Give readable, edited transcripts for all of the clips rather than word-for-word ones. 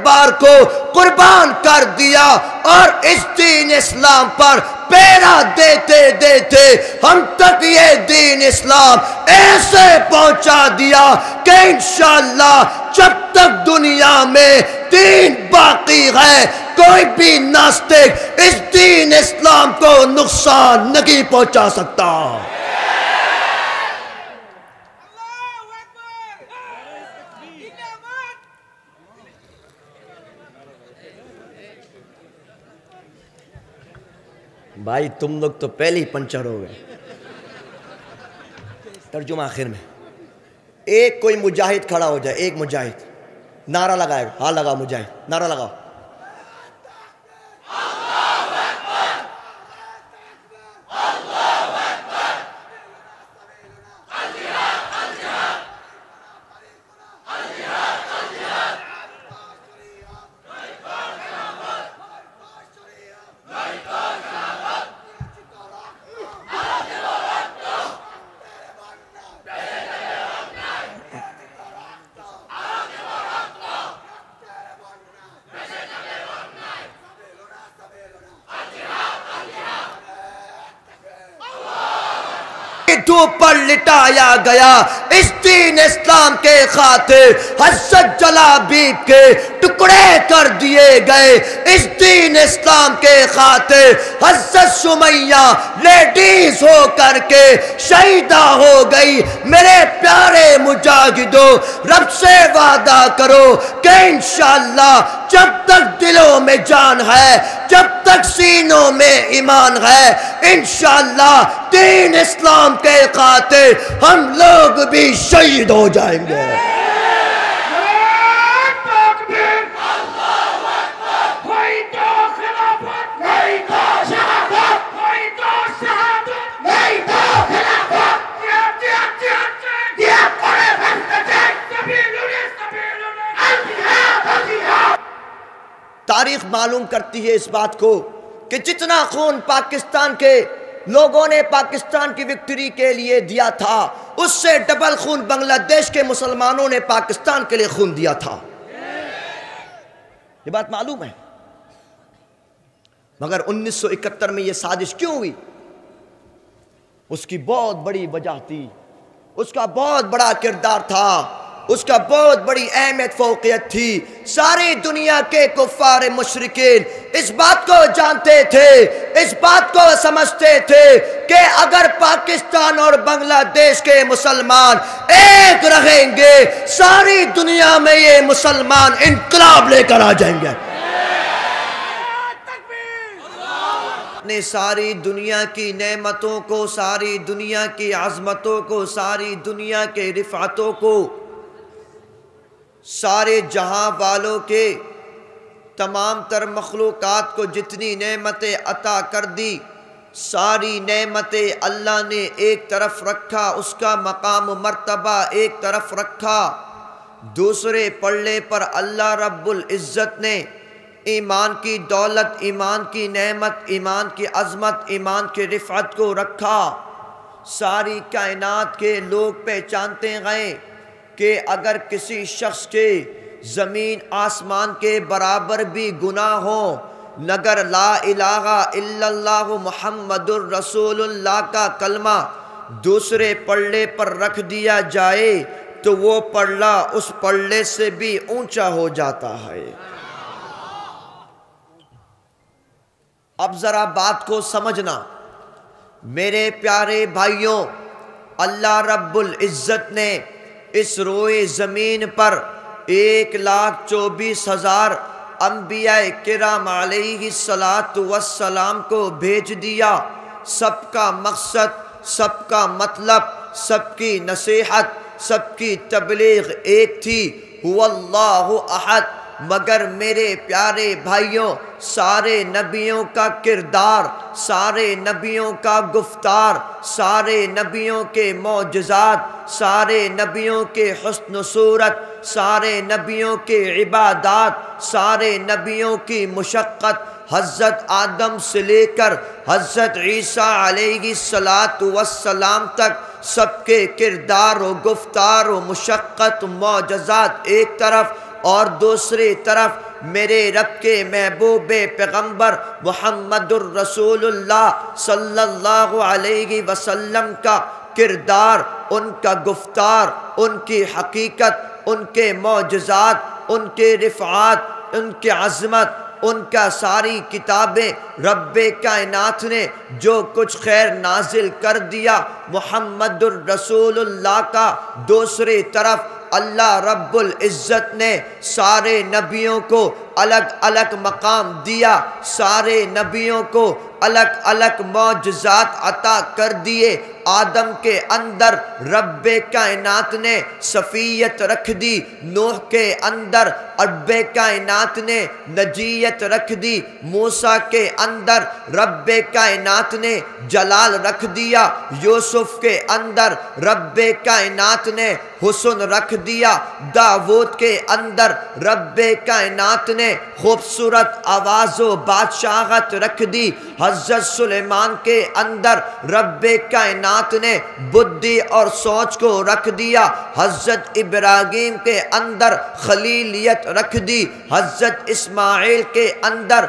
بار کو قربان کر دیا اور اس دین اسلام پر پیرا دیتے دیتے ہم تک یہ دین اسلام ایسے پہنچا دیا کہ انشاءاللہ جب تک دنیا میں دین باقی ہے کوئی بھی ناستق اس دین اسلام کو نقصان نہیں پہنچا سکتا۔ بھائی تم لوگ تو پہلے ہی پنچر ہو گئے۔ ترجمہ آخر میں ایک کوئی مجاہد کھڑا ہو جائے، ایک مجاہد نعرہ لگائے گا، ہاں لگا مجاہد نعرہ لگاؤ۔ دھوپ پر لٹایا گیا اس دین اسلام کے خاطر، حضرت جلابیب کے ٹکڑے کر دیے گئے اس دین اسلام کے خاطر، حضرت سمیہ لیڈیز ہو کر کے شہیدہ ہو گئی۔ میرے پیارے مجاہدوں رب سے وعدہ کرو کہ انشاءاللہ جب تک دلوں میں جان ہے، جب تک سینوں میں ایمان ہے، انشاءاللہ دین اسلام کے خاطر ہم لوگ بھی شہید ہو جائیں گے۔ تاریخ معلوم کرتی ہے اس بات کو کہ جتنا خون پاکستان کے لوگوں نے پاکستان کی وکٹری کے لیے دیا تھا اس سے ڈبل خون بنگلہ دیش کے مسلمانوں نے پاکستان کے لیے خون دیا تھا، یہ بات معلوم ہے۔ مگر 1971 میں یہ سازش کیوں ہوئی؟ اس کی بہت بڑی وجہ تھی، اس کا بہت بڑا کردار تھا، اس کا بہت بڑی اہمیت فوقیت تھی۔ ساری دنیا کے کفار مشرکین اس بات کو جانتے تھے، اس بات کو سمجھتے تھے کہ اگر پاکستان اور بنگلہ دیش کے مسلمان ایک رہیں گے ساری دنیا میں یہ مسلمان انقلاب لے کر آ جائیں گے۔ نے ساری دنیا کی نعمتوں کو، ساری دنیا کی عظمتوں کو، ساری دنیا کے رفعتوں کو، سارے جہاں والوں کے تمام تر مخلوقات کو جتنی نعمتیں عطا کر دی، ساری نعمتیں اللہ نے ایک طرف رکھا، اس کا مقام و مرتبہ ایک طرف رکھا۔ دوسرے پلڑے پر اللہ رب العزت نے ایمان کی دولت، ایمان کی نعمت، ایمان کی عظمت، ایمان کی رفعت کو رکھا۔ ساری کائنات کے لوگ پہچانتے گئے کہ اگر کسی شخص کے زمین آسمان کے برابر بھی گناہ ہوں، مگر لا الہ الا اللہ محمد الرسول اللہ کا کلمہ دوسرے پلڑے پر رکھ دیا جائے تو وہ پلڑا اس پلڑے سے بھی اونچا ہو جاتا ہے۔ اب ذرا بات کو سمجھنا میرے پیارے بھائیوں، اللہ رب العزت نے اس روئے زمین پر 1,24,000 انبیاء کرام علیہ السلام کو بھیج دیا۔ سب کا مقصد، سب کا مطلب، سب کی نصیحت، سب کی تبلیغ ایک تھی، هو اللہ احد۔ مگر میرے پیارے بھائیوں، سارے نبیوں کا کردار، سارے نبیوں کا گفتار، سارے نبیوں کے معجزات، سارے نبیوں کے حسن و صورت، سارے نبیوں کے عبادات، سارے نبیوں کی مشقت، حضرت آدم سے لے کر حضرت عیسیٰ علیہ السلام تک سب کے کردار و گفتار و مشقت و معجزات ایک طرف، اور دوسری طرف میرے رب کے محبوب پیغمبر محمد الرسول اللہ صلی اللہ علیہ وسلم کا کردار، ان کا گفتار، ان کی حقیقت، ان کے معجزات، ان کے رفعات، ان کی عظمت، ان کا ساری کتابیں رب کائنات نے جو کچھ خیر نازل کر دیا محمد الرسول اللہ کا، دوسری طرف اللہ رب العزت نے سارے نبیوں کو الگ الگ مقام دیا، سارے نبیوں کو الگ الگ معجزات عطا کر دیے۔ آدم کے اندر رب کائنات نے صفیت رکھ دی، نوح کے اندر رب کائنات نے نجیت رکھ دی، موسیٰ کے اندر رب کائنات نے جلال رکھ دیا، یوسف کے اندر رب کائنات نے حسن رکھ دیا، داؤد کے اندر رب کائنات نے خوبصورت آواز و بادشاہت رکھ دی، حضرت سلیمان کے اندر رب کائنات نے بدھی اور سوچ کو رکھ دیا، حضرت ابراہیم کے اندر خلیلیت رکھ دی، حضرت اسماعیل کے اندر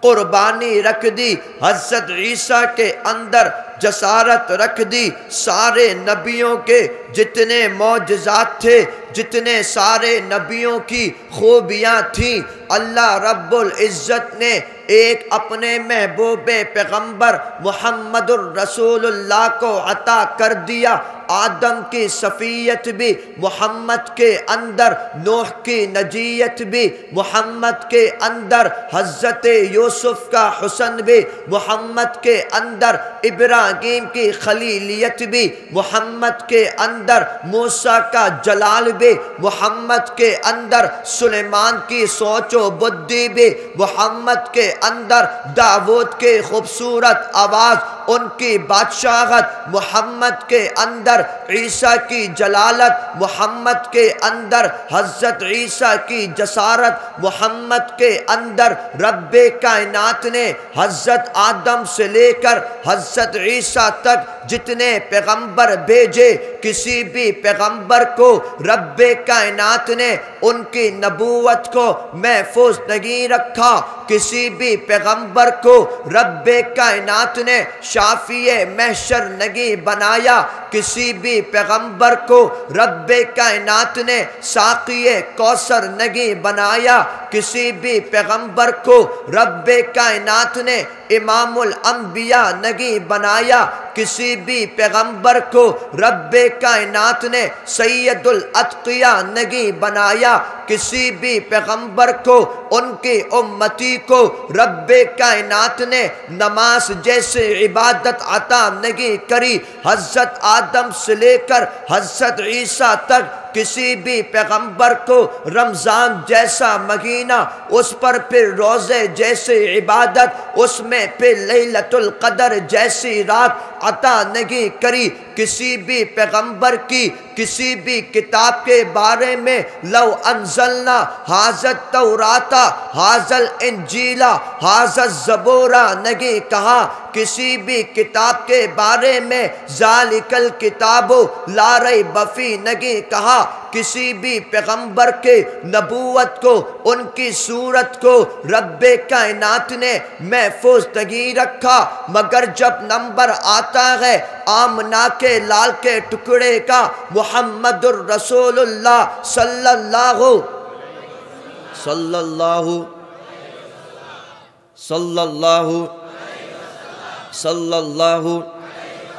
قربانی رکھ دی، حضرت عیسیٰ کے اندر جسارت رکھ دی۔ سارے نبیوں کے جتنے معجزات تھے، جتنے سارے نبیوں کی خوبیاں تھیں، اللہ رب العزت نے ایک اپنے محبوب پیغمبر محمد الرسول اللہ کو عطا کر دیا۔ آدم کی صفیت بھی محمد کے اندر، نوح کی نجیت بھی محمد کے اندر، حضرت یوسف کا حسن بھی محمد کے اندر، ابراہیم کی خلیلیت بھی محمد کے اندر، موسیٰ کا جلال بھی محمد کے اندر، سلیمان کی سوچ و بدھی بھی محمد کے اندر، داؤد کے خوبصورت آواز، ان کی بادشاہت محمد کے اندر، عیسیٰ کی جلالت محمد کے اندر، حضرت عیسیٰ کی جسارت محمد کے اندر۔ رب کائنات نے حضرت آدم سے لے کر حضرت عیسیٰ تک جتنے پیغمبر بھیجے، کسی بھی پیغمبر کو رب کائنات نے ان کی نبوت کو محفوظ نہیں رکھا، کسی بھی پیغمبر کو رب کائنات نے شافی محشر نہیں بنایا، کسی بھی پیغمبر کو رب کائنات نے ساقی کوثر نہیں بنایا، کسی بھی پیغمبر کو رب کائنات نے امام الانبیاء نہیں بنایا، کسی بھی پیغمبر کو رب کائنات نے سید الاتقیاء نہیں بنایا، کسی بھی پیغمبر کو ان کی امتی کو رب کائنات نے نماز جیسے عبادت عطا نہیں کری۔ حضرت آدم سے لے کر حضرت عیسیٰ تک کسی بھی پیغمبر کو رمضان جیسا مہینہ، اس پر پھر روزے جیسے عبادت، اس میں پھر لیلۃ القدر جیسی رات عطا نہیں کری۔ کسی بھی پیغمبر کی کسی بھی کتاب کے بارے میں لو انزلنا ھذا التوراۃ ھذا الانجیل ھذا الزبور نہیں کہا، کسی بھی کتاب کے بارے میں ذالک الکتاب لا ریب فیہ نہیں کہا، کسی بھی پیغمبر کے نبوت کو، ان کی صورت کو رب کائنات نے محفوظ نہیں رکھا، مگر جب نمبر آتا ہے آمنہ کے لال کے ٹکڑے کا، محمد الرسول اللہ صلی اللہ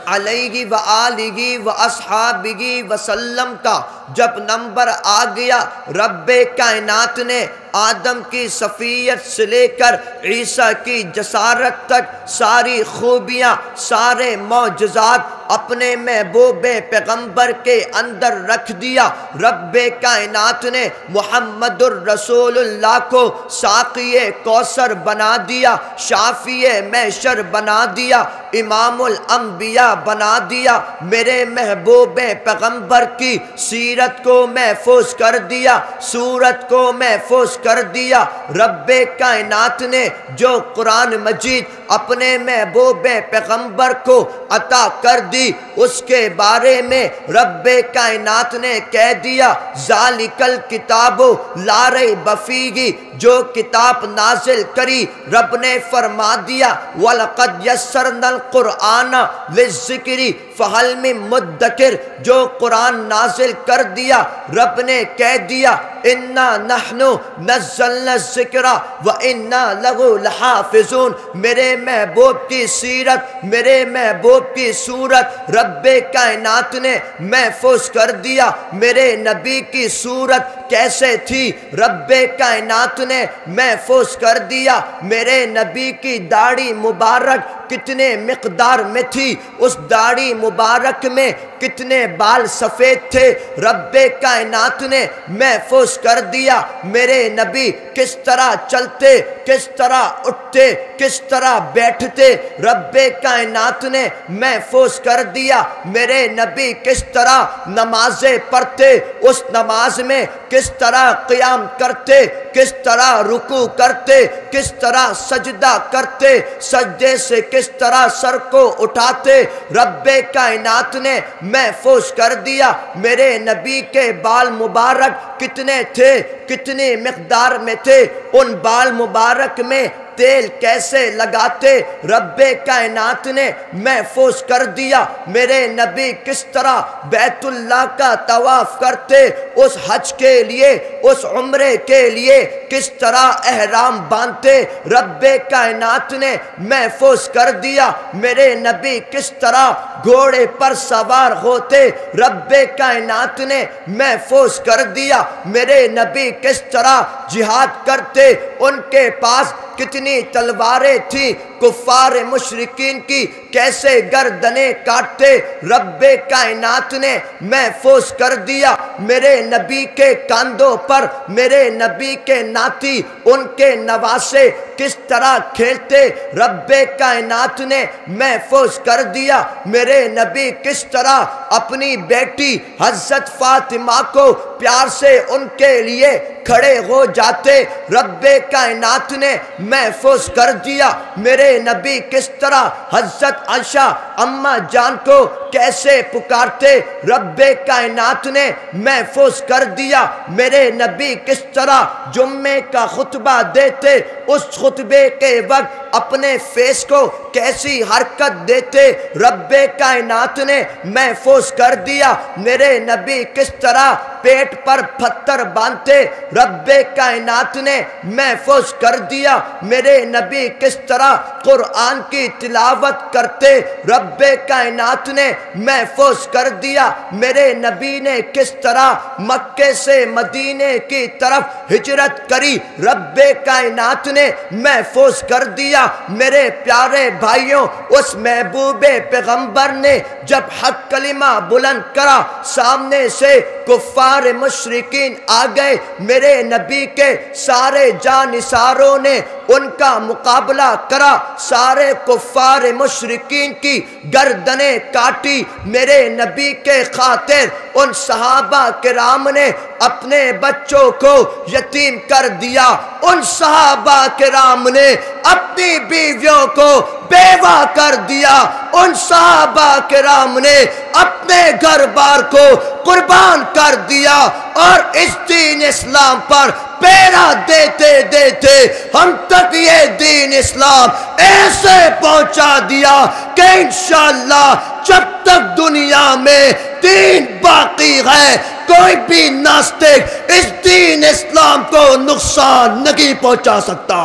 علیہ وآلہ واصحابہ وسلم کا جب نمبر آ گیا، رب کائنات نے آدم کی صفیت سے لے کر عیسیٰ کی جسارت تک ساری خوبیاں، سارے معجزات اپنے محبوب پیغمبر کے اندر رکھ دیا۔ رب کائنات نے محمد الرسول اللہ کو ساقی کوثر بنا دیا، شافی محشر بنا دیا، امام الانبیاء بنا دیا، میرے محبوب پیغمبر کی سیرت کو محفوظ کر دیا، صورت کو محفوظ کر دیا۔ رب کائنات نے جو قرآن مجید اپنے محبوب پیغمبر کو عطا کر دی، اس کے بارے میں رب کائنات نے کہہ دیا ذالک الکتاب لا ریب فیہ، جو کتاب نازل کری رب نے فرما دیا وَلَقَدْ يَسَّرْنَا الْقُرْآنَ لِلذِّكْرِ فَهَلْ مِن مُدَّكِرٍ، جو قرآن نازل کر دیا رب نے کہہ دیا اِنَّا نَحْنُ نَزَّلْنَا الذِّكْرَ وَإِنَّا لَهُ لَحَافِظُونَ۔ میرے محبوب کی سیرت، میرے محبوب کی صورت رب کائنات نے محفوظ کر دیا۔ میرے نبی کی صورت کیسے تھی رب کائنات نے محفوظ کر دیا۔ میرے نبی کی داڑھی مبارک کتنے مقدار میں تھی، اس داڑھی مبارک میں کتنے بال سفید تھے رب کائنات نے محفوظ کر دیا۔ میرے نبی کس طرح چلتے، کس طرح اٹھتے، کس طرح بیٹھتے رب کائنات نے محفوظ کر دیا۔ میرے نبی کس طرح نمازیں پڑھتے، اس نماز میں کس طرح قیام کرتے، کس طرح رکوع کرتے، کس طرح سجدہ کرتے، سجدے سے کس طرح سر کو اٹھاتے رب کائنات نے محفوظ کر دیا۔ میرے نبی کے بال مبارک کتنے تھے، کتنی مقدار میں تھے، ان بال مبارک میں تیل کیسے لگاتے رب کائنات نے محفوظ کر دیا۔ میرے نبی کس طرح بیت اللہ کا طواف کرتے، اس حج کے لیے، اس عمرے کے لیے کس طرح احرام باندھتے رب کائنات نے محفوظ کر دیا۔ میرے نبی کس طرح گھوڑے پر سوار ہوتے رب کائنات نے محفوظ کر دیا۔ میرے نبی کس طرح جہاد کرتے، ان کے پاس کتنی تلواریں تھیں، کفار مشرکین کی کیسے گردنیں کاٹتے رب کائنات نے محفوظ کر دیا۔ میرے نبی کے کاندھوں پر میرے نبی کے ناتی، ان کے نواسے کس طرح کھیلتے رب کائنات نے محفوظ کر دیا۔ میرے نبی کس طرح اپنی بیٹی حضرت فاطمہ کو پیار سے ان کے لیے کھڑے ہو جاتے رب کائنات نے محفوظ کر دیا۔ میرے نبی کس طرح حضرت عائشہ اماں جان کو کیسے پکارتے رب کائنات نے محفوظ کر دیا۔ میرے نبی کس طرح جمعے کا خطبہ دیتے، اس خطبے کے وقت اپنے فیس کو کیسی حرکت دیتے رب کائنات نے محفوظ کر دیا۔ میرے نبی کس طرح پیٹ پر پتھر باندھتے رب کائنات نے محفوظ کر دیا۔ میرے نبی کس طرح قرآن کی تلاوت کرتے رب کائنات نے محفوظ کر دیا۔ میرے نبی نے کس طرح مکے سے مدینے کی طرف ہجرت کری رب کائنات نے محفوظ کر دیا۔ میرے پیارے بھائیوں، اس محبوب پیغمبر نے جب حق کلمہ بلند کرا، سامنے سے کفار مشرکین آ گئے۔ میرے نبی کے سارے جانثاروں نے ان کا مقابلہ کرا، سارے کفار مشرکین کی گردنیں کاٹی۔ میرے نبی کے خاطر ان صحابہ کرام نے اپنے بچوں کو یتیم کر دیا، ان صحابہ کرام نے اپنی بیویوں کو بیوہ کر دیا، ان صحابہ کرام نے اپنے گھر بار کو قربان کر دیا، اور اس دین اسلام پر پیرا دیتے دیتے ہم تک یہ دین اسلام ایسے پہنچا دیا کہ انشاءاللہ جب تک دنیا میں دین باقی ہے، کوئی بھی ناستک اس دین اسلام کو نقصان نہیں پہنچا سکتا۔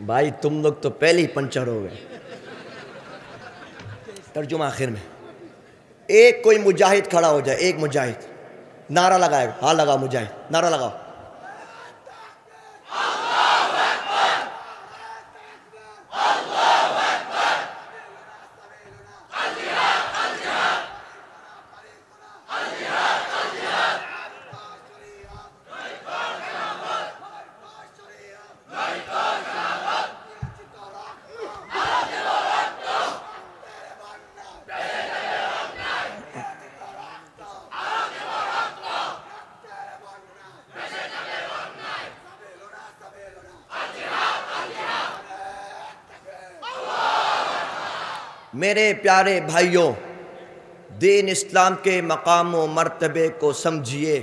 بھائی تم لوگ تو پہلے ہی پنچر ہو گئے۔ ترجمہ آخر میں ایک کوئی مجاہد کھڑا ہو جائے، ایک مجاہد نعرہ لگائے، ہاں لگاؤ مجاہد، نعرہ لگاؤ۔ میرے پیارے بھائیوں، دین اسلام کے مقام و مرتبے کو سمجھیے،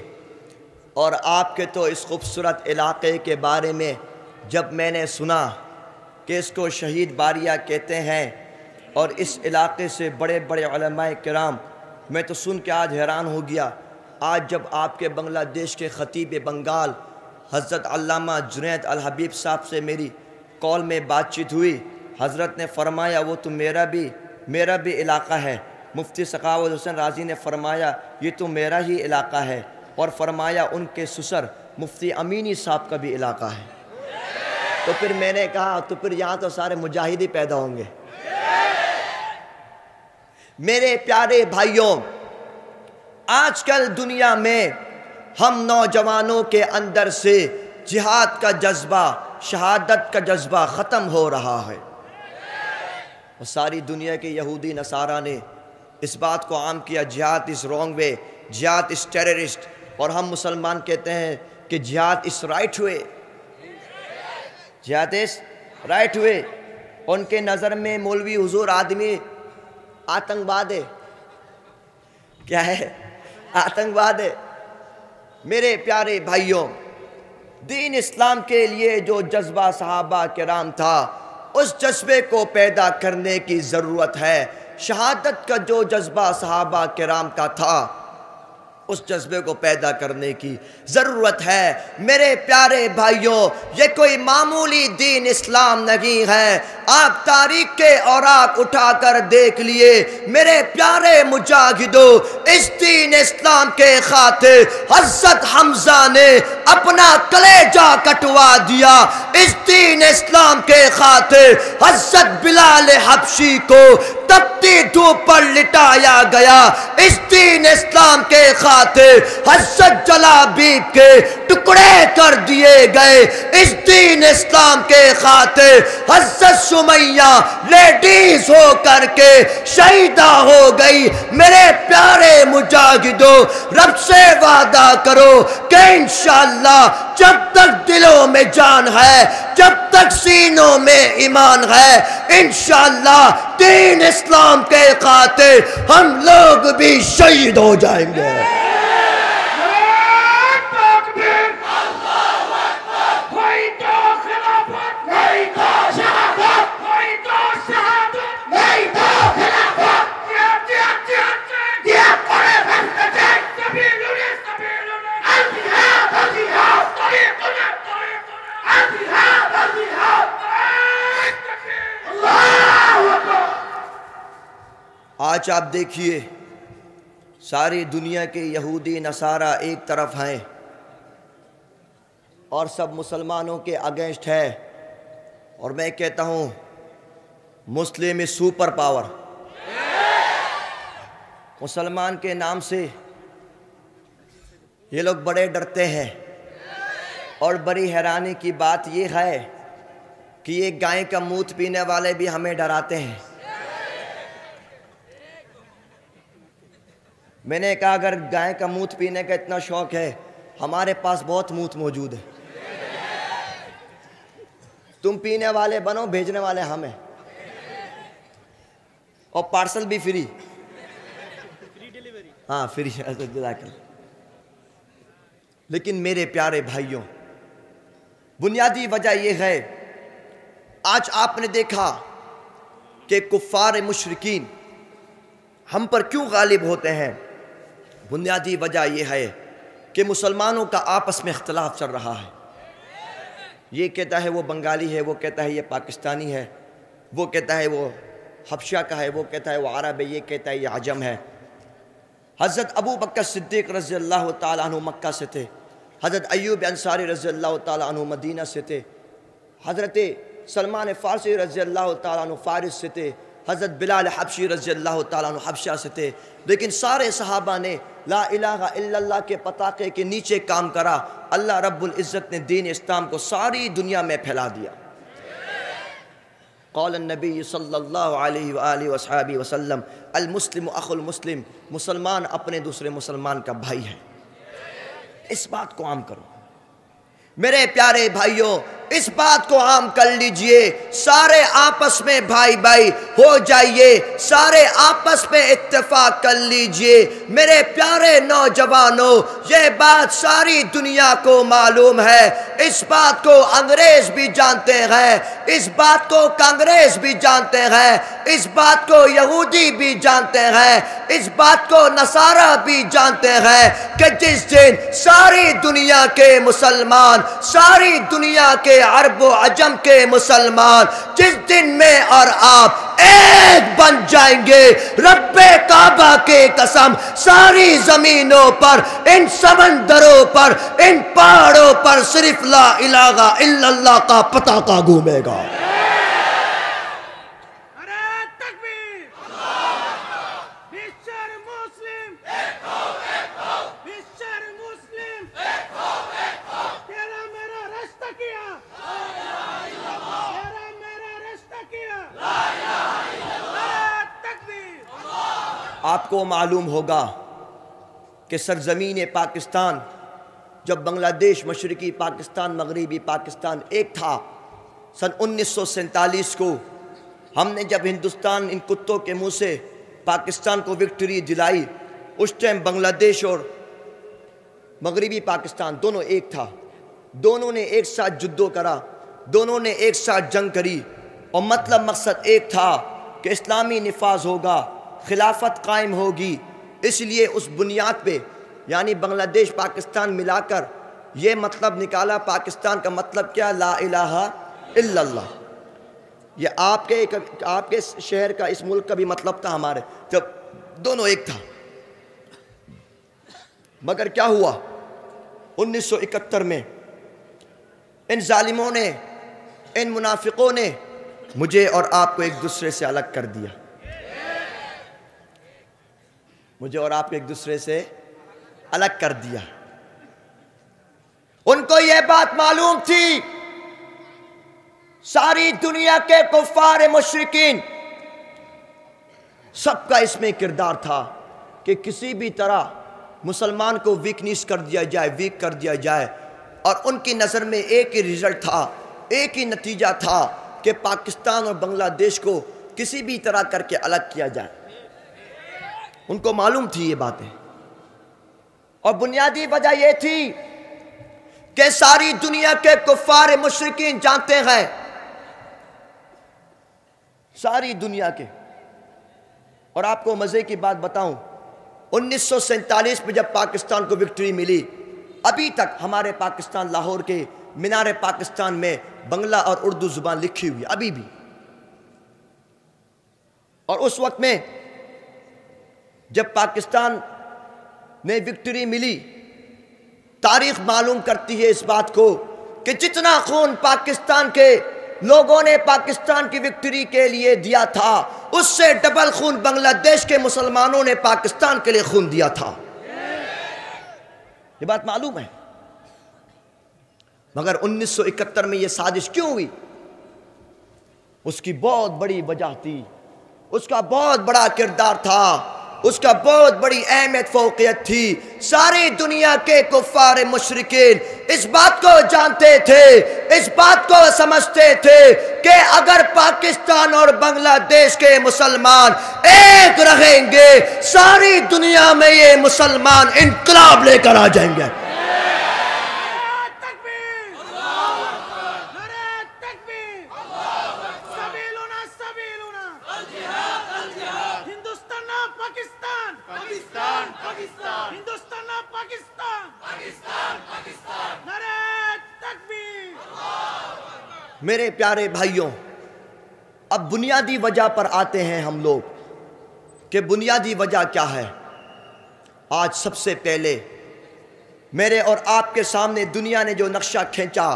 اور آپ کے تو اس خوبصورت علاقے کے بارے میں جب میں نے سنا کہ اس کو شہید باریہ کہتے ہیں اور اس علاقے سے بڑے بڑے علماء کرام، میں تو سن کے آج حیران ہو گیا۔ آج جب آپ کے بنگلہ دیش کے خطیب بنگال حضرت علامہ جنید الحبیب صاحب سے میری کال میں بات چیت ہوئی، حضرت نے فرمایا وہ تو میرا بھی علاقہ ہے۔ مفتی سخاوت حسین رازی نے فرمایا یہ تو میرا ہی علاقہ ہے، اور فرمایا ان کے سسر مفتی امینی صاحب کا بھی علاقہ ہے۔ تو پھر میں نے کہا تو پھر یہاں تو سارے مجاہد ہی پیدا ہوں گے۔ میرے پیارے بھائیوں، آج کل دنیا میں ہم نوجوانوں کے اندر سے جہاد کا جذبہ، شہادت کا جذبہ ختم ہو رہا ہے، اور ساری دنیا کے یہودی نصارہ نے اس بات کو عام کیا، جہاد از رانگ وے، جہاد از ٹیررسٹ، اور ہم مسلمان کہتے ہیں کہ جہاد از رائٹ وے، جہاد از رائٹ وے۔ ان کے نظر میں مولوی حضور آدمی آتنکواد ہے، کیا ہے؟ آتنکواد ہے۔ میرے پیارے بھائیوں، دین اسلام کے لیے جو جذبہ صحابہ کرام تھا، اس جذبے کو پیدا کرنے کی ضرورت ہے۔ شہادت کا جو جذبہ صحابہ کرام کا تھا، اس جذبے کو پیدا کرنے کی ضرورت ہے۔ میرے پیارے بھائیوں، یہ کوئی معمولی دین اسلام نہیں ہے۔ آپ تاریخ کے اوراق اٹھا کر دیکھ لیے، میرے پیارے مجاہدوں، اس دین اسلام کے خاطر حضرت حمزہ نے اپنا کلیجہ کٹوا دیا۔ اس دین اسلام کے خاطر حضرت بلال حبشی کو تپتی دھوپ پر لٹایا گیا۔ اس دین اسلام کے خاطر حضرت جلابیب کے ٹکڑے کر دیے گئے۔ اس دین اسلام کے خاطر حضرت سمیہ لیڈیز ہو کر کے شہیدہ ہو گئی۔ میرے پیارے مجاہدوں، رب سے وعدہ کرو کہ انشاءاللہ جب تک دلوں میں جان ہے، جب تک سینوں میں ایمان ہے، انشاءاللہ دین اسلام کے خاطر ہم لوگ بھی شہید ہو جائیں گے۔ آج آپ دیکھیے، ساری دنیا کے یہودی نصارہ ایک طرف ہیں اور سب مسلمانوں کے اگینسٹ ہے، اور میں کہتا ہوں مسلم از سپر پاور۔ مسلمان کے نام سے یہ لوگ بڑے ڈرتے ہیں، اور بڑی حیرانی کی بات یہ ہے کہ یہ گائے کا مونت پینے والے بھی ہمیں ڈراتے ہیں۔ میں نے کہا اگر گائے کا مونت پینے کا اتنا شوق ہے، ہمارے پاس بہت مونت موجود ہے، تم پینے والے بنو، بھیجنے والے ہم ہیں، اور پارسل بھی فری، ہاں فری۔ لیکن میرے پیارے بھائیوں، بنیادی وجہ یہ ہے، آج آپ نے دیکھا کہ کفار مشرکین ہم پر کیوں غالب ہوتے ہیں۔ بنیادی وجہ یہ ہے کہ مسلمانوں کا آپس میں اختلاف چل رہا ہے۔ یہ کہتا ہے وہ بنگالی ہے، وہ کہتا ہے یہ پاکستانی ہے، وہ کہتا ہے وہ حبشہ کا ہے، وہ کہتا ہے وہ عرب ہے، یہ کہتا ہے یہ عجم ہے۔ حضرت ابو بکر صدیق رضی اللہ تعالیٰ عنہ مکہ سے تھے، حضرت ایوب انصاری رضی اللہ تعالیٰ عنہ مدینہ سے تھے، حضرت سلمان فارسی رضی اللہ تعالیٰ عنہ فارس سے تھے، حضرت بلال حبشی رضی اللہ تعالیٰ عنہ حبشہ سے تھے، لیکن سارے صحابہ نے لا الہ الا اللہ کے پتاقے کے نیچے کام کرا۔ اللہ رب العزت نے دین اسلام کو ساری دنیا میں پھیلا دیا۔ قال النبی صلی اللہ علیہ وآلہ وصحبہ وسلم المسلم اخو المسلم، مسلمان اپنے دوسرے مسلمان کا بھائی ہے۔ اس بات کو عام کرو۔ میرے پیارے بھائیوں، اس بات کو عام کر لیجئے، سارے آپس میں بھائی بھائی ہو جائیے، سارے آپس میں اتفاق کر لیجئے۔ میرے پیارے نوجوانوں، یہ بات ساری دنیا کو معلوم ہے، اس بات کو انگریز بھی جانتے ہیں، اس بات کو کانگریس بھی جانتے ہیں، اس بات کو یہودی بھی جانتے ہیں، اس بات کو نصارہ بھی جانتے ہیں کہ جس دن ساری دنیا کے مسلمان، ساری دنیا کے عرب و عجم کے مسلمان، جس دن میں اور آپ ایک بن جائیں گے، رب کعبہ کے قسم ساری زمینوں پر، ان سمندروں پر، ان پہاڑوں پر صرف لا الہ الا اللہ کا پتاکا گھومے گا۔ آپ کو معلوم ہوگا کہ سرزمین پاکستان، جب بنگلہ دیش مشرقی پاکستان مغربی پاکستان ایک تھا، سن 1947 کو ہم نے جب ہندوستان ان کتوں کے منہ سے پاکستان کو وکٹری دلائی، اس ٹائم بنگلہ دیش اور مغربی پاکستان دونوں ایک تھا، دونوں نے ایک ساتھ جدو کرا، دونوں نے ایک ساتھ جنگ کری، اور مقصد ایک تھا کہ اسلامی نفاذ ہوگا، خلافت قائم ہوگی۔ اس لیے اس بنیاد پہ یعنی بنگلہ دیش پاکستان ملا کر یہ مطلب نکالا، پاکستان کا مطلب کیا؟ لا الہ الا اللہ۔ یہ آپ کے شہر کا، اس ملک کا بھی مطلب تھا ہمارے، جب دونوں ایک تھا۔ مگر کیا ہوا 1971 میں؟ ان ظالموں نے، ان منافقوں نے مجھے اور آپ کو ایک دوسرے سے الگ کر دیا، مجھے اور آپ کو ایک دوسرے سے الگ کر دیا۔ ان کو یہ بات معلوم تھی، ساری دنیا کے کفار مشرکین سب کا اس میں کردار تھا کہ کسی بھی طرح مسلمان کو ویکنیس کر دیا جائے، ویک کر دیا جائے، اور ان کی نظر میں ایک ہی رزلٹ تھا، ایک ہی نتیجہ تھا کہ پاکستان اور بنگلہ دیش کو کسی بھی طرح کر کے الگ کیا جائے۔ ان کو معلوم تھی یہ باتیں، اور بنیادی وجہ یہ تھی کہ ساری دنیا کے کفار مشرکین جانتے ہیں، ساری دنیا کے۔ اور آپ کو مزے کی بات بتاؤں، 1947 میں جب پاکستان کو وکٹری ملی، ابھی تک ہمارے پاکستان لاہور کے مینار پاکستان میں بنگلہ اور اردو زبان لکھی ہوئی، ابھی بھی۔ اور اس وقت میں جب پاکستان نے وکٹری ملی، تاریخ معلوم کرتی ہے اس بات کو کہ جتنا خون پاکستان کے لوگوں نے پاکستان کی وکٹری کے لیے دیا تھا، اس سے ڈبل خون بنگلہ دیش کے مسلمانوں نے پاکستان کے لیے خون دیا تھا۔ یہ بات معلوم ہے۔ مگر 1971 میں یہ سازش کیوں ہوئی؟ اس کی بہت بڑی وجہ تھی، اس کا بہت بڑا کردار تھا، اس کا بہت بڑی اہمیت فوقیت تھی۔ ساری دنیا کے کفار مشرکین اس بات کو جانتے تھے، اس بات کو سمجھتے تھے کہ اگر پاکستان اور بنگلہ دیش کے مسلمان ایک رہیں گے، ساری دنیا میں یہ مسلمان انقلاب لے کر آ جائیں گے۔ میرے پیارے بھائیوں، اب بنیادی وجہ پر آتے ہیں ہم لوگ کہ بنیادی وجہ کیا ہے۔ آج سب سے پہلے میرے اور آپ کے سامنے دنیا نے جو نقشہ کھینچا،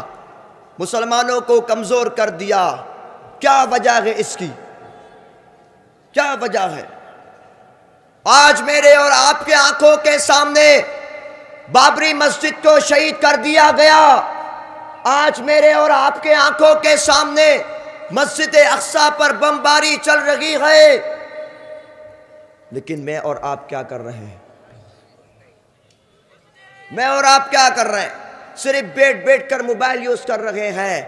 مسلمانوں کو کمزور کر دیا، کیا وجہ ہے اس کی؟ کیا وجہ ہے؟ آج میرے اور آپ کے آنکھوں کے سامنے بابری مسجد کو شہید کر دیا گیا، آج میرے اور آپ کے آنکھوں کے سامنے مسجد اقصی پر بمباری چل رہی ہے، لیکن میں اور آپ کیا کر رہے ہیں؟ میں اور آپ کیا کر رہے ہیں؟ صرف بیٹھ کر موبائل یوز کر رہے ہیں،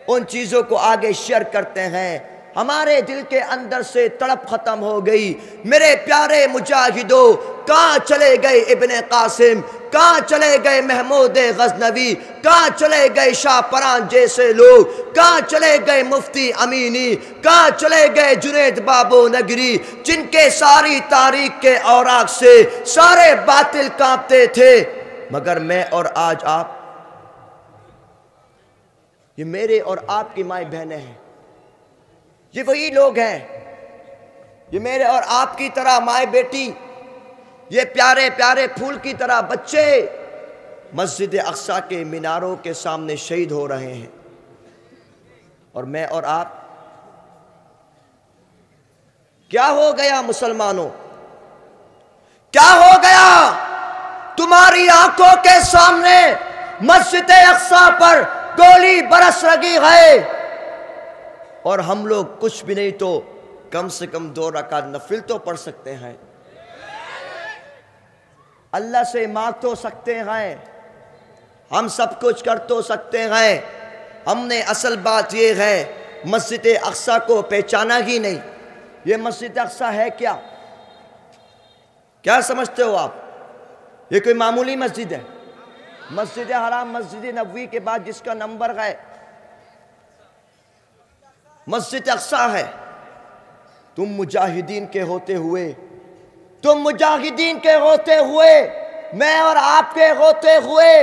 ان چیزوں کو آگے شیئر کرتے ہیں، ہمارے دل کے اندر سے تڑپ ختم ہو گئی۔ میرے پیارے مجاہدوں، کہاں چلے گئے ابن قاسم، کہاں چلے گئے محمود غزنوی، کہاں چلے گئے شاہ پران جیسے لوگ، کہاں چلے گئے مفتی امینی، کہاں چلے گئے جنید بابو نگری، جن کے ساری تاریخ کے اوراق سے سارے باطل کانپتے تھے؟ مگر میں اور آج آپ، یہ میرے اور آپ کی مائیں بہنیں ہیں، یہ وہی لوگ ہیں، یہ میرے اور آپ کی طرح مائیں بیٹی، یہ پیارے پیارے پھول کی طرح بچے مسجد اقصیٰ کے میناروں کے سامنے شہید ہو رہے ہیں، اور میں اور آپ، کیا ہو گیا مسلمانوں؟ کیا ہو گیا؟ تمہاری آنکھوں کے سامنے مسجد اقصیٰ پر گولی برس رہی ہے، اور ہم لوگ کچھ بھی نہیں تو کم سے کم 2 رکعت نفل تو پڑھ سکتے ہیں، اللہ سے مانگ تو سکتے ہیں، ہم سب کچھ کر تو سکتے ہیں۔ ہم نے اصل بات یہ ہے، مسجد اقصیٰ کو پہچانا ہی نہیں۔ یہ مسجد اقصیٰ ہے کیا؟ کیا سمجھتے ہو آپ؟ یہ کوئی معمولی مسجد ہے؟ مسجد حرام، مسجد نبوی کے بعد جس کا نمبر ہے مسجد اقصیٰ ہے۔ تم مجاہدین کے ہوتے ہوئے، تم مجاہدین کے ہوتے ہوئے، میں اور آپ کے ہوتے ہوئے،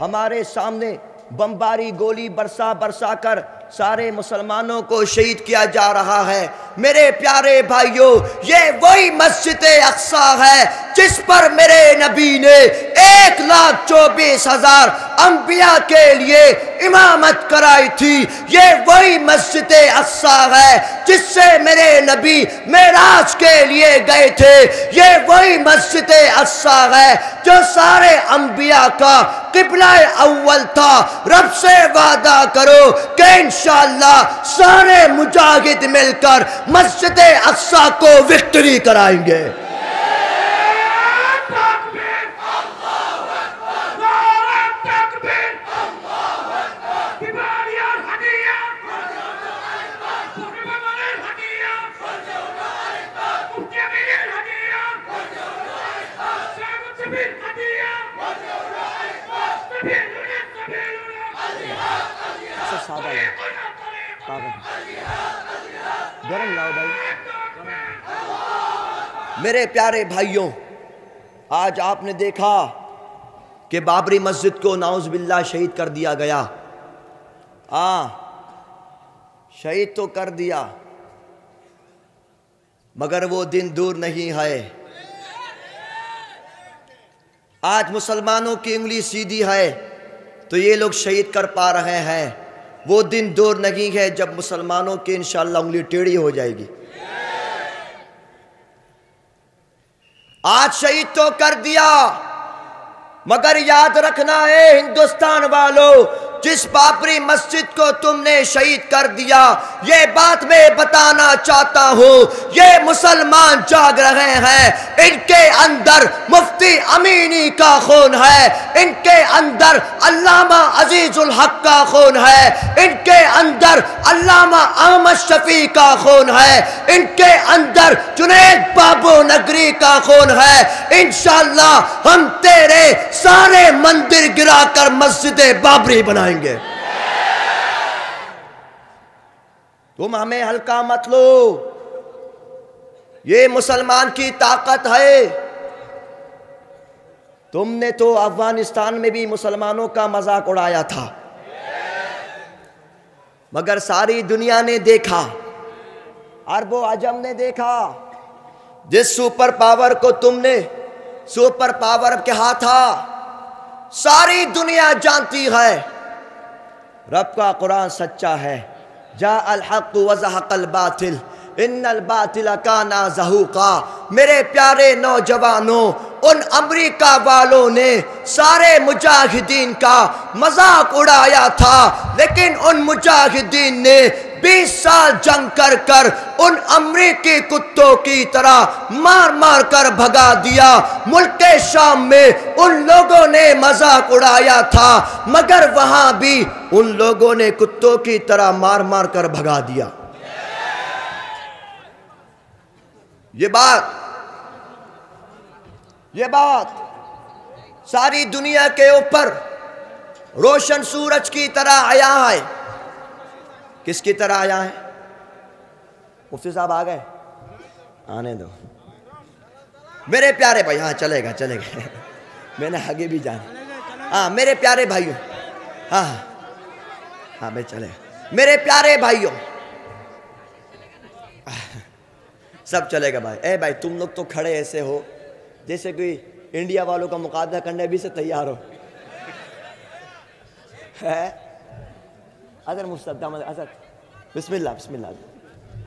ہمارے سامنے بمباری گولی برسا برسا کر سارے مسلمانوں کو شہید کیا جا رہا ہے۔ میرے پیارے بھائیوں، یہ وہی مسجد اقصیٰ ہے جس پر میرے نبی نے 1,24,000 انبیاء کے لیے امامت کرائی تھی۔ یہ وہی مسجد اقصیٰ ہے جس سے میرے نبی معراج کے لیے گئے تھے۔ یہ وہی مسجد اقصیٰ ہے جو سارے انبیاء کا قبلہ اول تھا۔ رب سے وعدہ کرو کہ انشاءاللہ سارے مجاہد مل کر مسجد اقصیٰ کو وکٹری کرائیں گے۔ میرے پیارے بھائیوں، آج آپ نے دیکھا کہ بابری مسجد کو نعوذ باللہ شہید کر دیا گیا۔ شہید تو کر دیا، مگر وہ دن دور نہیں ہے۔ آج مسلمانوں کی انگلی سیدھی ہے تو یہ لوگ شہید کر پا رہے ہیں۔ وہ دن دور نہیں ہے جب مسلمانوں کی انشاءاللہ انگلی ٹیڑھی ہو جائے گی۔ آج شہید تو کر دیا، مگر یاد رکھنا ہے ہندوستان والوں، جس بابری مسجد کو تم نے شہید کر دیا، یہ بات میں بتانا چاہتا ہوں، یہ مسلمان جاگ رہے ہیں۔ ان کے اندر مفتی امینی کا خون ہے، ان کے اندر علامہ عزیز الحق کا خون ہے، ان کے اندر علامہ احمد شفیع کا خون ہے، ان کے اندر جنید بابو نگری کا خون ہے۔ انشاءاللہ ہم تیرے سارے مندر گرا کر مسجد بابری بنائیں گے۔ تم ہمیں ہلکا مت لو، یہ مسلمان کی طاقت ہے۔ تم نے تو افغانستان میں بھی مسلمانوں کا مذاق اڑایا تھا، مگر ساری دنیا نے دیکھا، عرب و عجم نے دیکھا، جس سپر پاور کو تم نے سپر پاور کہا تھا، ساری دنیا جانتی ہے رب کا قرآن سچا ہے۔ جاء الحق وزہق الباطل ان الباطل کان زہوقا۔ میرے پیارے نوجوانوں، ان امریکہ والوں نے سارے مجاہدین کا مذاق اڑایا تھا، لیکن ان مجاہدین نے 20 سال جنگ کر کر ان امریکی کتوں کی طرح مار مار کر بھگا دیا۔ ملک شام میں ان لوگوں نے مذاق اڑایا تھا، مگر وہاں بھی ان لوگوں نے کتوں کی طرح مار مار کر بھگا دیا۔ یہ بات ساری دنیا کے اوپر روشن سورج کی طرح آیا ہے۔ کس کی طرح آیا ہے؟ مفتی صاحب آ گئے؟ آنے دو میرے پیارے بھائی۔ ہاں چلے گا میں نے آگے بھی جانا۔ ہاں میرے پیارے بھائیوں، ہاں میں چلے گا میرے پیارے بھائیوں، سب چلے گا بھائی۔ اے بھائی تم لوگ تو کھڑے ایسے ہو جیسے کوئی انڈیا والوں کا مقابلہ کرنے بھی سے تیار ہو۔ حضرت مصطفیٰ حضرت بسم اللہ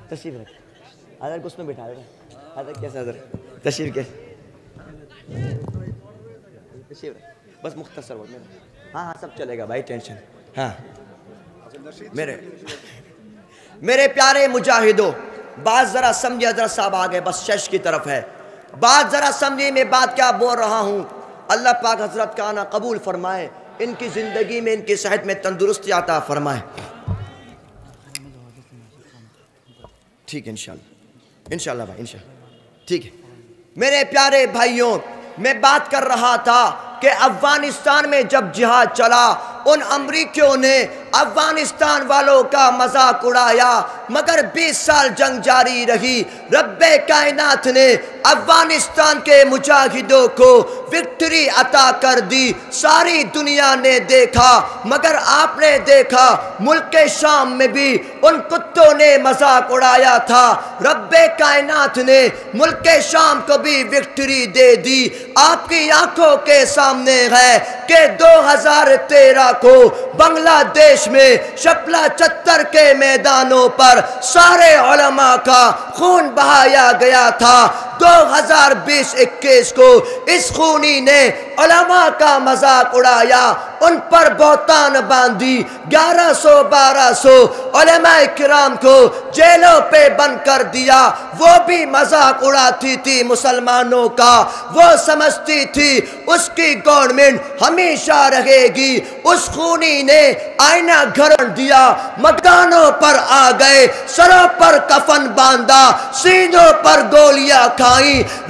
تشریف رکھ۔ حضرت اس میں بٹھا دے۔ حضرت کیسے حضرت تشریف رکھ، بس مختصر ہو۔ ہاں سب چلے گا بھائی، ٹینشن۔ ہاں میرے پیارے مجاہدوں، بات ذرا سمجھے۔ حضرت صاحب آگئے، بس شش کی طرف ہے بات، ذرا سمجھے میں بات کیا بول رہا ہوں۔ اللہ پاک حضرت کا آنا قبول فرمائے، ان کی زندگی میں ان کی صحت میں تندرستی عطا فرمائے۔ ٹھیک ہے انشاءاللہ بھائی، انشاءاللہ ٹھیک ہے۔ میرے پیارے بھائیوں، میں بات کر رہا تھا کہ افغانستان میں جب جہاد چلا، ان امریکیوں نے افغانستان والوں کا مذاق اڑایا، مگر 20 سال جنگ جاری رہی۔ رب کائنات نے افغانستان کے مجاہدوں کو وکٹری عطا کر دی۔ ساری دنیا نے دیکھا، مگر آپ نے دیکھا ملک شام میں بھی ان کتوں نے مذاق اڑایا تھا۔ رب کائنات نے ملک شام کو بھی وکٹری دے دی۔ آپ کی آنکھوں کے سامنے ہے کہ 2013 کو بنگلہ دیش میں شپلا چتر کے میدانوں پر سارے علماء کا خون بہایا گیا تھا۔ 2020-21 کو اس خونی نے علماء کا مذاق اڑایا، ان پر بہتان باندھی، 1100-1200 علماء کرام کو جیلوں پہ بند کر دیا۔ وہ بھی مذاق اڑاتی تھی مسلمانوں کا، وہ سمجھتی تھی اس کی گورنمنٹ ہمیشہ رہے گی۔ اس خونی نے آئینہ گھر دیا، میدانوں پر آ گئے، سروں پر کفن باندھا، سینوں پر گولیاں کھائیں۔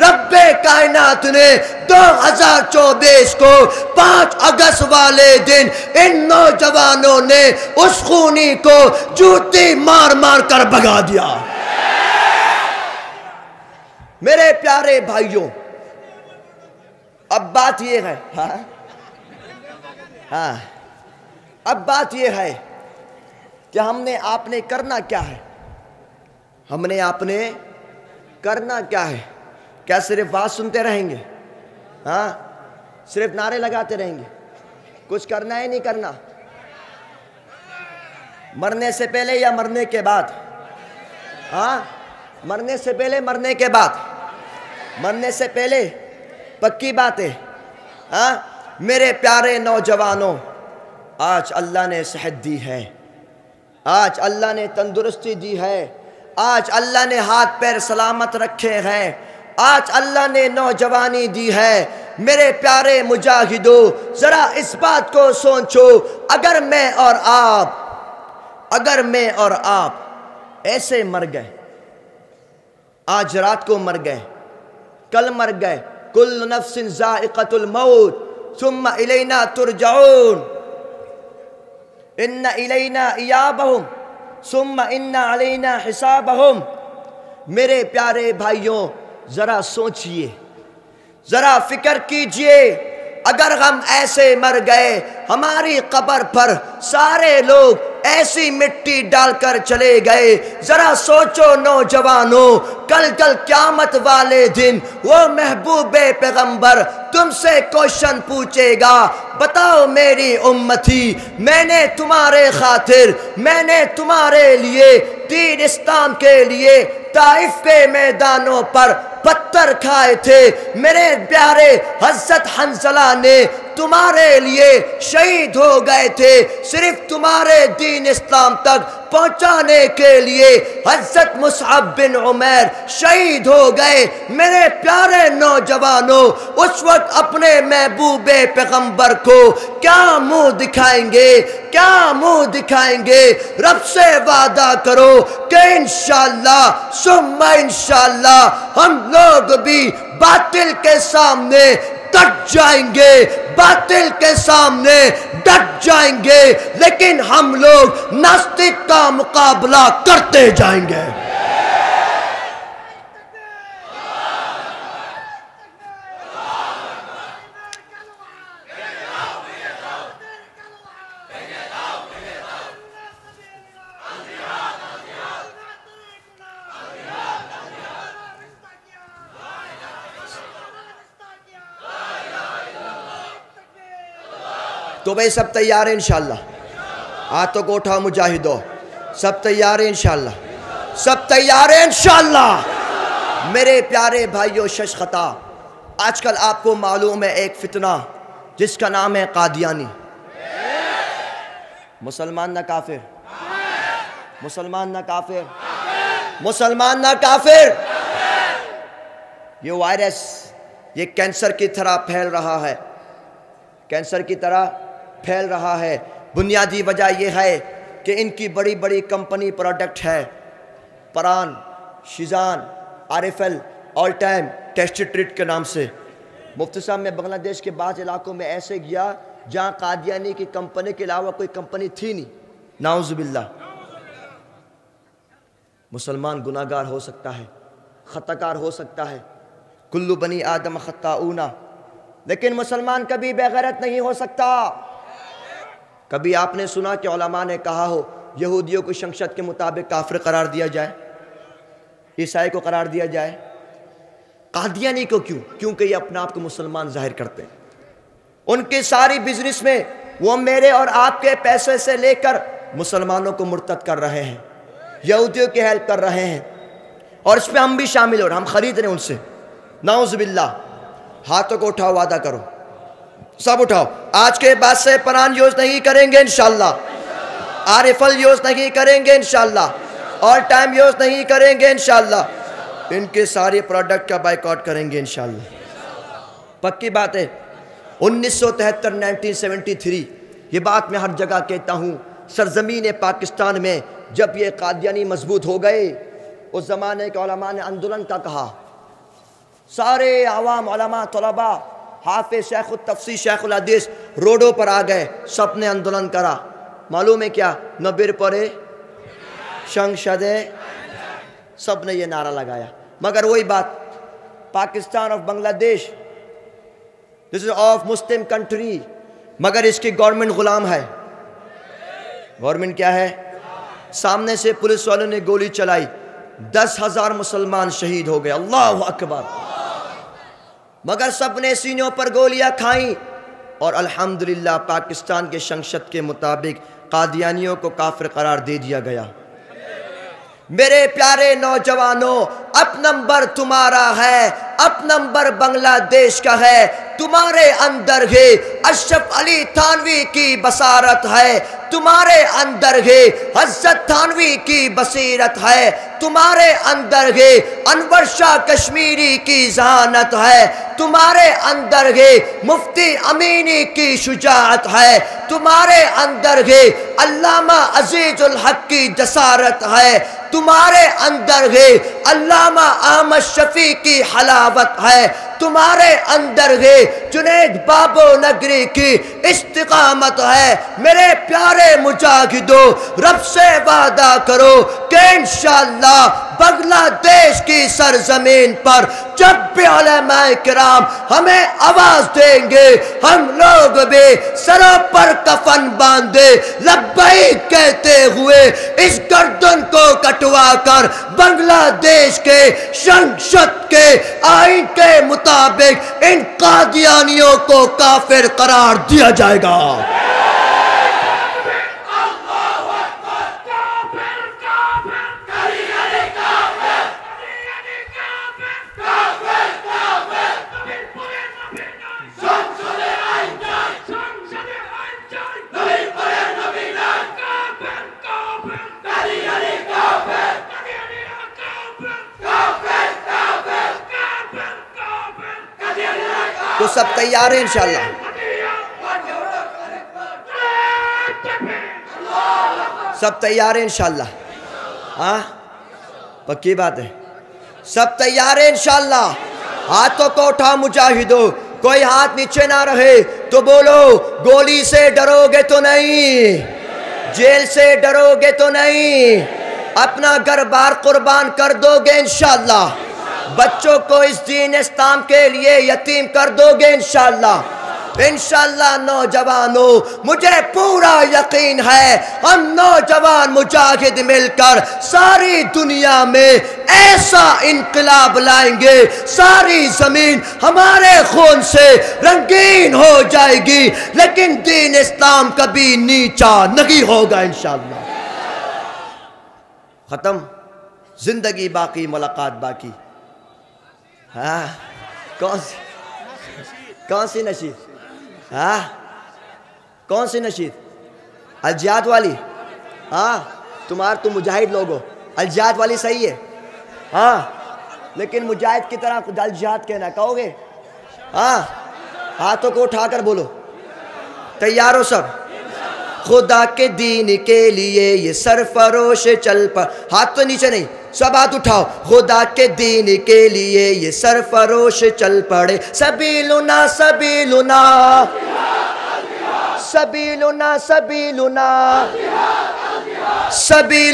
رب کائنات نے 2024 کو 5 اگست والے دن ان نوجوانوں نے اس خونی کو جوتی مار مار کر بھگا دیا۔ میرے پیارے بھائیوں، اب بات یہ ہے، اب بات یہ ہے کہ آپ نے کرنا کیا ہے؟ آپ نے کرنا کیا ہے؟ کیا صرف بات سنتے رہیں گے؟ صرف نعرے لگاتے رہیں گے؟ کچھ کرنا ہے نہیں کرنا؟ مرنے سے پہلے یا مرنے کے بعد؟ مرنے سے پہلے مرنے کے بعد؟ مرنے سے پہلے پکی بات ہے۔ میرے پیارے نوجوانوں، آج اللہ نے صحت دی ہے، آج اللہ نے تندرستی دی ہے، آج اللہ نے ہاتھ پیر سلامت رکھے ہیں، آج اللہ نے نوجوانی دی ہے۔ میرے پیارے مجاہدوں، ذرا اس بات کو سوچو، اگر میں اور آپ ایسے مر گئے، آج رات کو مر گئے، کل مر گئے، کل نفس ذائقۃ الموت ثم الینا ترجعون، ان الینا ایابہم ثم ان علینا حسابہم۔ میرے پیارے بھائیوں، ذرا سوچئے، ذرا فکر کیجئے، اگر ہم ایسے مر گئے، ہماری قبر پر سارے لوگ ایسی مٹی ڈال کر چلے گئے، ذرا سوچو نوجوانوں، کل قیامت والے دن وہ محبوب پیغمبر تم سے کوشچن پوچھے گا، بتاؤ میری امتی، میں نے تمہارے خاطر، میں نے تمہارے لیے دین اسلام کے لیے طائف کے میدانوں پر پتھر کھائے تھے، میرے پیارے حضرت حنظلہ نے تمہارے لیے شہید ہو گئے تھے، صرف تمہارے دین اسلام تک پہنچانے کے لیے حضرت مصعب بن عمیر شہید ہو گئے۔ میرے پیارے نوجوانوں، اس وقت اپنے محبوب پیغمبر کو کیا منہ دکھائیں گے، کیا منہ دکھائیں گے؟ رب سے وعدہ کرو کہ انشاءاللہ ثم انشاءاللہ ہم لوگ بھی باطل کے سامنے ڈٹ جائیں گے، باطل کے سامنے ڈٹ جائیں گے، لیکن ہم لوگ ناستک کا مقابلہ کرتے جائیں گے۔ تو بھئی سب تیار ہیں انشاءاللہ؟ ہاتھوں کو اٹھاؤ مجاہدو، سب تیار ہیں انشاءاللہ؟ سب تیار ہیں انشاءاللہ؟ میرے پیارے بھائیو شش خطا، آج کل آپ کو معلوم ہے ایک فتنہ جس کا نام ہے قادیانی۔ مسلمان نہ کافر، مسلمان نہ کافر، مسلمان نہ کافر۔ یہ وائرس یہ کینسر کی طرح پھیل رہا ہے، کینسر کی طرح پھیل رہا ہے۔ بنیادی وجہ یہ ہے کہ ان کی بڑی بڑی کمپنی پروڈکٹ ہے، پران، شیزان، آرفل، آل ٹائم، ٹیسٹ ٹریٹ کے نام سے۔ مفتی صاحب میں بنگلہ دیش کے بعض علاقوں میں ایسے گیا جہاں قادیانی کی کمپنی کے علاوہ کوئی کمپنی تھی نہیں، نعوذ باللہ۔ مسلمان گناہگار ہو سکتا ہے، خطاکار ہو سکتا ہے، کل بنی آدم خطاؤون، لیکن مسلمان کبھی بے غیرت نہیں ہو سکتا۔ کبھی آپ نے سنا کہ علماء نے کہا ہو یہودیوں کو شنشت کے مطابق کافر قرار دیا جائے، عیسائی کو قرار دیا جائے؟ قادیانی کو کیوں؟ کیونکہ یہ اپنا آپ کو مسلمان ظاہر کرتے ہیں۔ ان کی ساری بزنس میں وہ میرے اور آپ کے پیسے سے لے کر مسلمانوں کو مرتد کر رہے ہیں، یہودیوں کی ہیلپ کر رہے ہیں، اور اس پہ ہم بھی شامل ہو رہے ہیں، ہم خرید رہے ہیں ان سے، نعوذ باللہ۔ ہاتھوں کو اٹھاؤ، وعدہ کرو، سب اٹھاؤ، آج کے بعد سے پران یوز نہیں کریں گے انشاءاللہ، آرفل یوز نہیں کریں گے انشاءاللہ، آل ٹائم یوز نہیں کریں گے انشاءاللہ، ان کے سارے پروڈکٹ کا بائیکاٹ کریں گے انشاءاللہ۔ پکی بات ہے۔ 1973 1973 یہ بات میں ہر جگہ کہتا ہوں، سرزمین پاکستان میں جب یہ قادیانی مضبوط ہو گئے، اس زمانے کے علماء نے اندولن کا کہا، سارے عوام علماء طلباء حافظ شیخ التفسیر شیخ الحدیث روڈوں پر آ گئے، سب نے اندولن کرا۔ معلوم ہے کیا؟ نبر پرے شنگ شدے، سب نے یہ نعرہ لگایا۔ مگر وہی بات، پاکستان آف بنگلہ دیش، دس از آف مسلم کنٹری، مگر اس کی گورنمنٹ غلام ہے۔ گورنمنٹ کیا ہے؟ سامنے سے پولیس والوں نے گولی چلائی، 10,000 مسلمان شہید ہو گئے، اللہ اکبر۔ مگر سب نے سینوں پر گولیاں کھائیں، اور الحمدللہ پاکستان کے شنشت کے مطابق قادیانیوں کو کافر قرار دے دیا گیا۔ میرے پیارے نوجوانوں، اب نمبر تمہارا ہے، اب نمبر بنگلہ دیش کا ہے۔ تمہارے اندر ہے اشرف علی تھانوی کی بصارت ہے، تمہارے اندر ہے حضرت تھانوی کی بصیرت ہے، تمہارے اندر ہے انور شاہ کشمیری کی ذہانت ہے، تمہارے اندر ہے مفتی امینی کی شجاعت ہے، تمہارے اندر ہے علامہ عزیز الحق کی جسارت ہے، تمہارے اندر ہے علامہ احمد شفیع کی حلاوت ہے، تمہارے اندر ہے جنید بابو نگری کی استقامت ہے۔ میرے پیارے مجاہدوں، رب سے وعدہ کرو کہ انشاءاللہ بنگلہ دیش کی سرزمین پر جب بھی علماء کرام ہمیں آواز دیں گے، ہم لوگ بھی سروں پر کفن باندھے لبیک کہتے ہوئے اس گردن کو کٹوا کر بنگلہ دیش کے شنشت کے آئین کے مطابق ان قادیانیوں کو کافر قرار دیا جائے گا۔ تو سب تیار ہیں انشاءاللہ؟ سب تیار ہیں انشاءاللہ؟ ہاں پکی بات ہے، سب تیار ہیں انشاءاللہ؟ ہاتھوں کو اٹھا مجاہدو، کوئی ہاتھ نیچے نہ رہے تو بولو گولی سے ڈرو گے تو نہیں، جیل سے ڈرو گے تو نہیں، اپنا گھر بار قربان کر دو گے انشاءاللہ، بچوں کو اس دین اسلام کے لیے یتیم کر دو گے انشاءاللہ؟ انشاءاللہ نوجوانوں مجھے پورا یقین ہے ہم نوجوان مجاہد مل کر ساری دنیا میں ایسا انقلاب لائیں گے، ساری زمین ہمارے خون سے رنگین ہو جائے گی، لیکن دین اسلام کبھی نیچا نہیں ہوگا انشاءاللہ۔ ختم، زندگی باقی ملاقات باقی۔ ہاں کون سی نشید؟ ہاں کون سی نشید؟ الجہاد والی؟ ہاں تم مجاہد لوگو، الجہاد والی صحیح ہے، ہاں لیکن مجاہد کی طرح الجہاد کہنا کہو گے؟ ہاں ہاتھوں کو اٹھا کر بولو، تیار ہو سب؟ خدا کے دین کے لیے یہ سرفروش چل پڑ، ہاتھ تو نیچے نہیں، سب ہاتھ اٹھاؤ، خدا کے دین کے لیے یہ سرفروش چل پڑے، سبیلنا سبیلنا سبیلنا سبیلنا سبیلنا